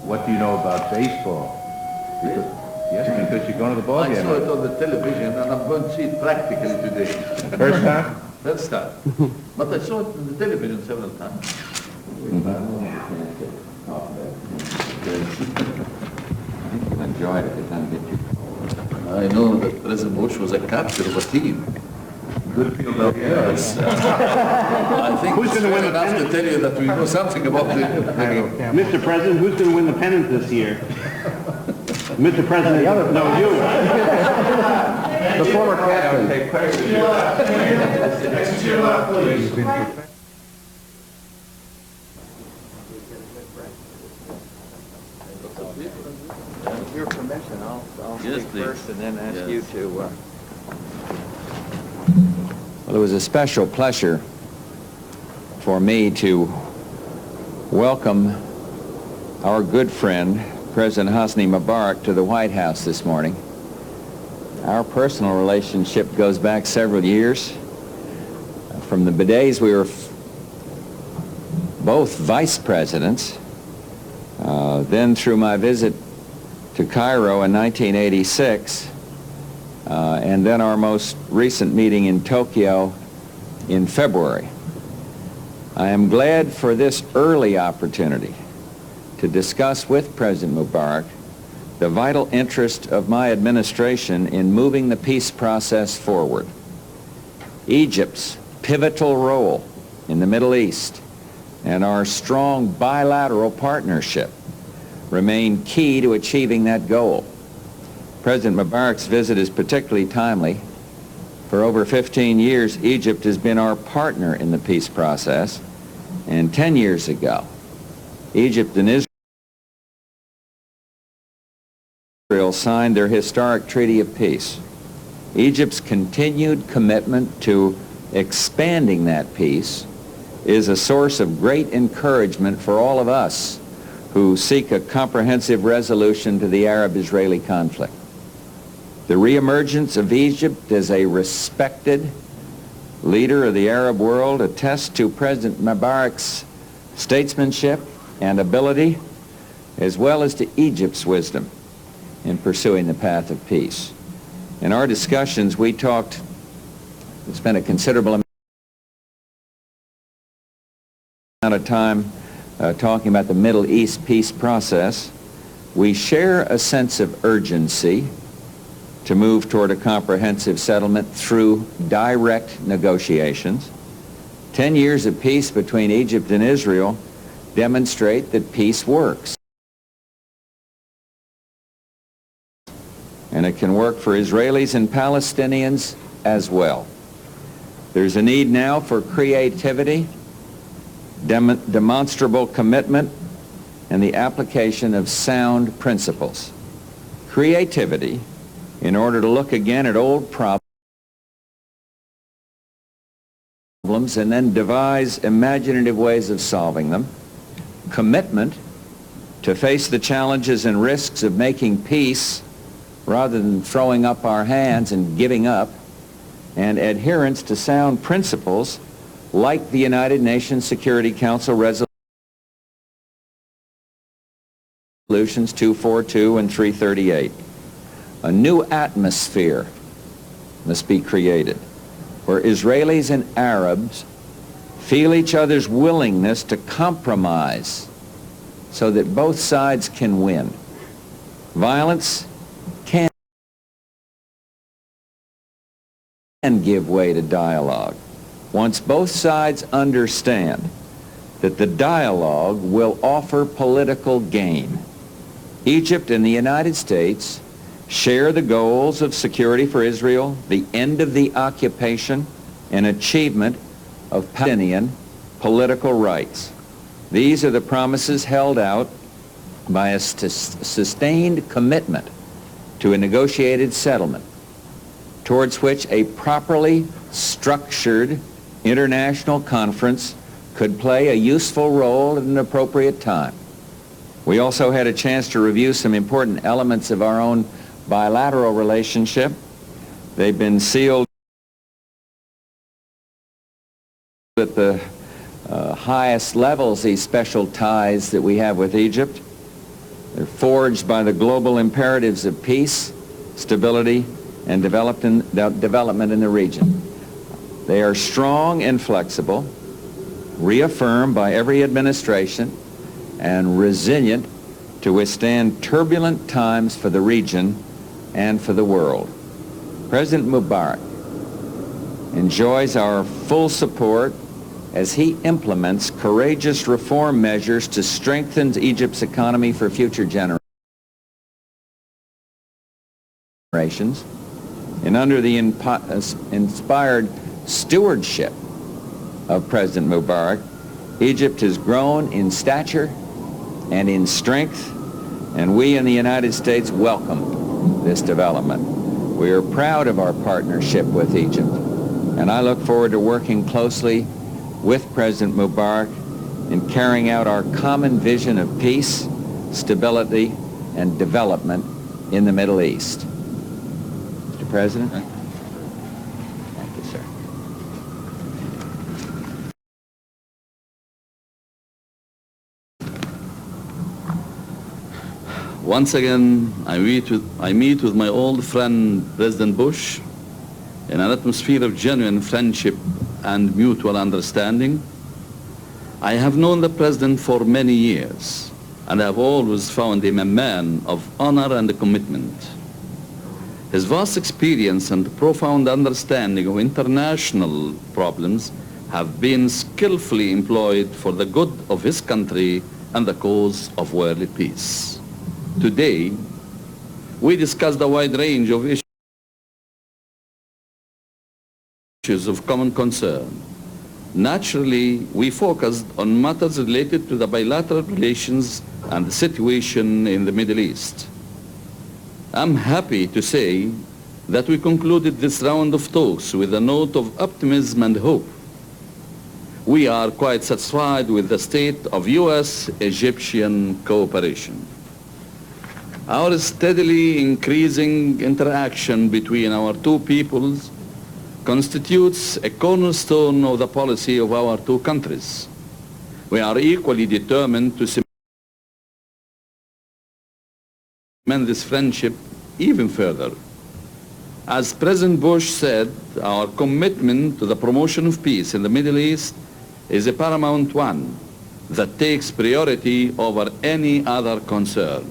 What do you know about baseball? Yes, because you're going to the ball game. I saw it on the television, and I'm going to see it practically today. First time? First time. But I saw it on the television several times. Enjoyed it. It doesn't get you. I know that President Bush was a captain of a team. Good field out there. Yes. I think Who's it's gonna win fair the enough to pennant? tell you that we know something about the game. Mr. President, who's going to win the pennant this year? Mr. President, no, you. The former captain. Next to your left, please. With your permission, I'll Yes, speak please. first and then ask Yes. you to... Well, it was a special pleasure for me to welcome our good friend, President Hosni Mubarak, to the White House this morning. Our personal relationship goes back several years. From the days we were both vice presidents, then through my visit to Cairo in 1986, and then our most recent meeting in Tokyo in February. I am glad for this early opportunity to discuss with President Mubarak the vital interest of my administration in moving the peace process forward. Egypt's pivotal role in the Middle East and our strong bilateral partnership remain key to achieving that goal. President Mubarak's visit is particularly timely. For over 15 years, Egypt has been our partner in the peace process, and 10 years ago, Egypt and Israel signed their historic Treaty of Peace. Egypt's continued commitment to expanding that peace is a source of great encouragement for all of us who seek a comprehensive resolution to the Arab-Israeli conflict. The reemergence of Egypt as a respected leader of the Arab world attests to President Mubarak's statesmanship and ability, as well as to Egypt's wisdom in pursuing the path of peace. In our discussions, we spent a considerable amount of time talking about the Middle East peace process. We share a sense of urgency to move toward a comprehensive settlement through direct negotiations. 10 years of peace between Egypt and Israel demonstrate that peace works. And it can work for Israelis and Palestinians as well. There's a need now for creativity, demonstrable commitment, and the application of sound principles. Creativity in order to look again at old problems and then devise imaginative ways of solving them. Commitment to face the challenges and risks of making peace rather than throwing up our hands and giving up. And adherence to sound principles like the United Nations Security Council resolutions 242 and 338. A new atmosphere must be created where Israelis and Arabs feel each other's willingness to compromise so that both sides can win. Violence can give way to dialogue once both sides understand that the dialogue will offer political gain. Egypt and the United States share the goals of security for Israel, the end of the occupation, and achievement of Palestinian political rights. These are the promises held out by a sustained commitment to a negotiated settlement, towards which a properly structured international conference could play a useful role at an appropriate time. We also had a chance to review some important elements of our own bilateral relationship. They've been sealed at the highest levels, these special ties that we have with Egypt. They're forged by the global imperatives of peace, stability, and development in the region. They are strong and flexible, reaffirmed by every administration, and resilient to withstand turbulent times for the region and for the world. President Mubarak enjoys our full support as he implements courageous reform measures to strengthen Egypt's economy for future generations. And under the inspired stewardship of President Mubarak, Egypt has grown in stature and in strength, and we in the United States welcome this development. We are proud of our partnership with Egypt, and I look forward to working closely with President Mubarak in carrying out our common vision of peace, stability, and development in the Middle East. Mr. President? Thank you, sir. Once again, I meet with my old friend, President Bush, in an atmosphere of genuine friendship and mutual understanding. I have known the President for many years, and I have always found him a man of honor and commitment. His vast experience and profound understanding of international problems have been skillfully employed for the good of his country and the cause of world peace. Today, we discussed a wide range of issues of common concern. Naturally, we focused on matters related to the bilateral relations and the situation in the Middle East. I'm happy to say that we concluded this round of talks with a note of optimism and hope. We are quite satisfied with the state of U.S.-Egyptian cooperation. Our steadily increasing interaction between our two peoples constitutes a cornerstone of the policy of our two countries. We are equally determined to cement this friendship even further. As President Bush said, our commitment to the promotion of peace in the Middle East is a paramount one that takes priority over any other concern.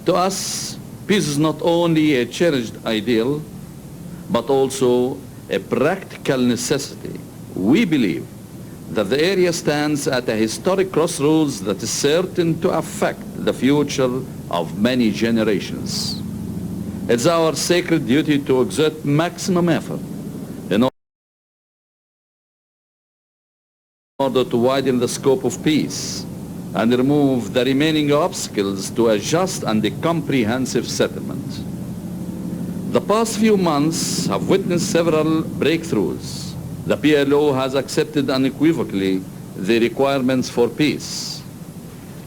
To us, peace is not only a cherished ideal, but also a practical necessity. We believe that the area stands at a historic crossroads that is certain to affect the future of many generations. It's our sacred duty to exert maximum effort in order to widen the scope of peace and remove the remaining obstacles to a just and a comprehensive settlement. The past few months have witnessed several breakthroughs. The PLO has accepted unequivocally the requirements for peace.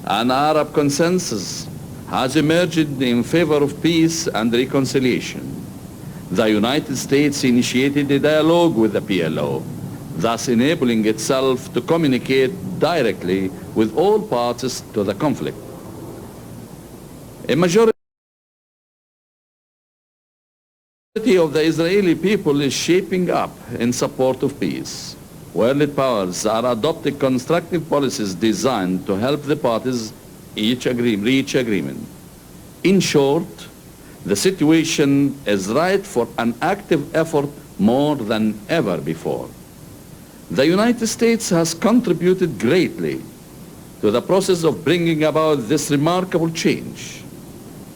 An Arab consensus has emerged in favor of peace and reconciliation. The United States initiated a dialogue with the PLO, thus enabling itself to communicate directly with all parties to the conflict. A majority of the Israeli people is shaping up in support of peace. World powers are adopting constructive policies designed to help the parties reach agreement. In short, the situation is ripe for an active effort more than ever before. The United States has contributed greatly to the process of bringing about this remarkable change.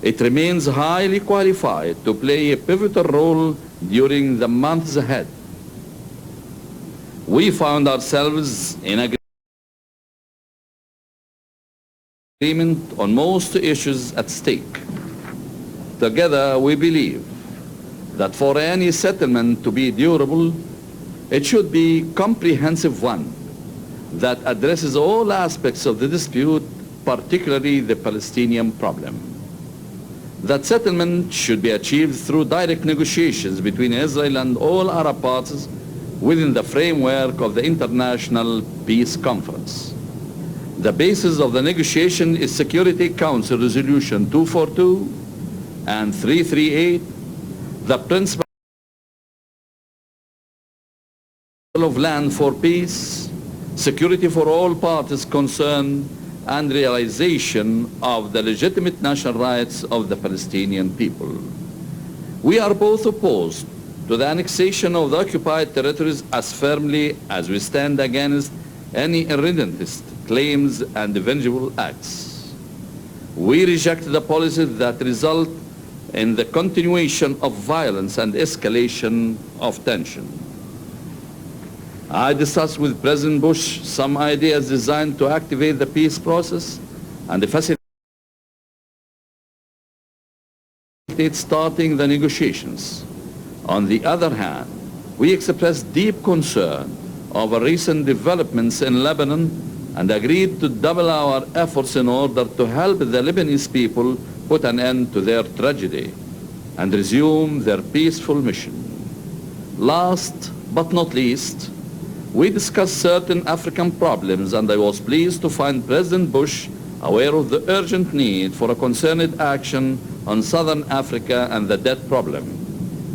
It remains highly qualified to play a pivotal role during the months ahead. We found ourselves in agreement on most issues at stake. Together, we believe that for any settlement to be durable, it should be a comprehensive one that addresses all aspects of the dispute, particularly the Palestinian problem. That settlement should be achieved through direct negotiations between Israel and all Arab parties within the framework of the International Peace Conference. The basis of the negotiation is Security Council Resolution 242 and 338, the principle of land for peace, security for all parties concerned, and realization of the legitimate national rights of the Palestinian people. We are both opposed to the annexation of the occupied territories as firmly as we stand against any irredentist claims and vengeful acts. We reject the policies that result in the continuation of violence and escalation of tension. I discussed with President Bush some ideas designed to activate the peace process and facilitate starting the negotiations. On the other hand, we expressed deep concern over recent developments in Lebanon and agreed to double our efforts in order to help the Lebanese people put an end to their tragedy and resume their peaceful mission. Last but not least, we discussed certain African problems, and I was pleased to find President Bush aware of the urgent need for a concerted action on Southern Africa and the debt problem.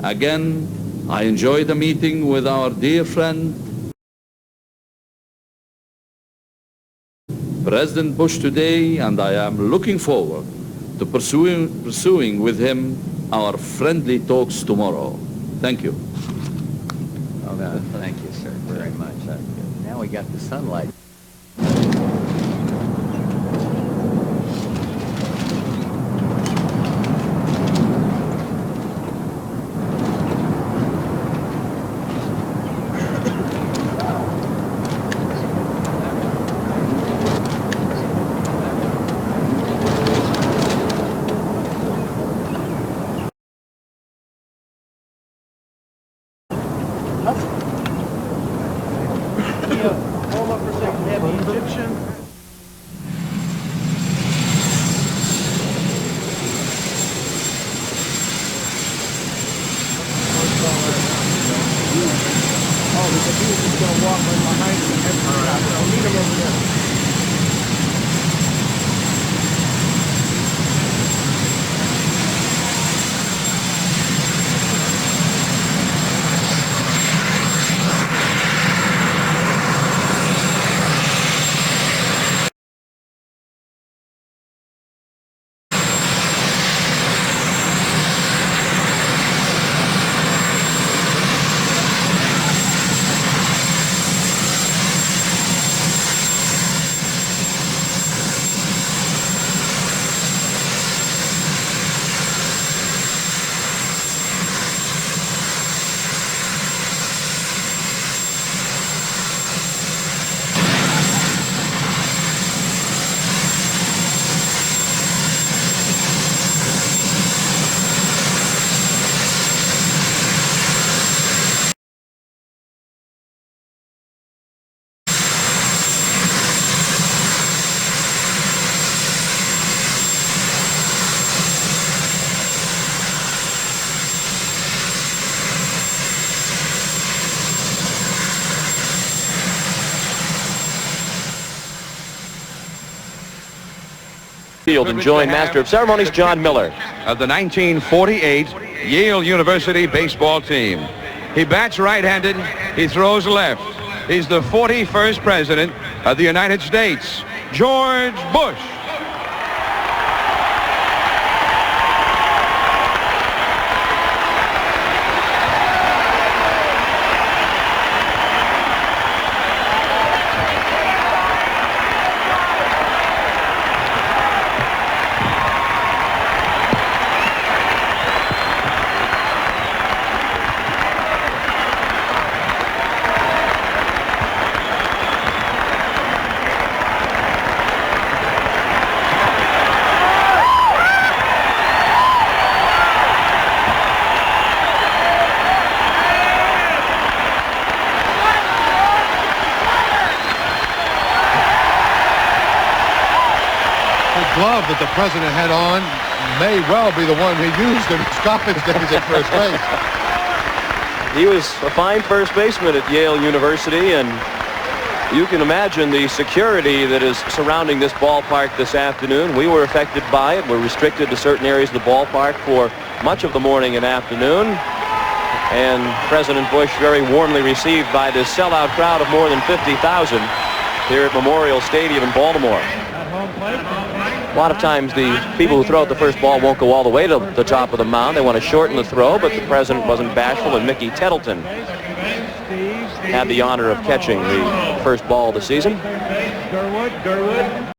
Again, I enjoyed the meeting with our dear friend, President Bush today, and I am looking forward to pursuing with him our friendly talks tomorrow. Thank you. Oh, no, thank you, sir, very much. Now we got the sunlight. Field and join Master of Ceremonies John Miller. Of the 1948 Yale University baseball team. He bats right-handed, he throws left. He's the 41st President of the United States, George Bush. Glove that the president had on may well be the one he used in his college days at first base. He was a fine first baseman at Yale University, and You can imagine the security that is surrounding this ballpark this afternoon. We were affected by it. We're restricted to certain areas of the ballpark for much of the morning and afternoon. And President Bush very warmly received by this sellout crowd of more than 50,000 here at Memorial Stadium in Baltimore. A lot of times the people who throw out the first ball won't go all the way to the top of the mound. They want to shorten the throw, but the president wasn't bashful, and Mickey Tettleton had the honor of catching the first ball of the season.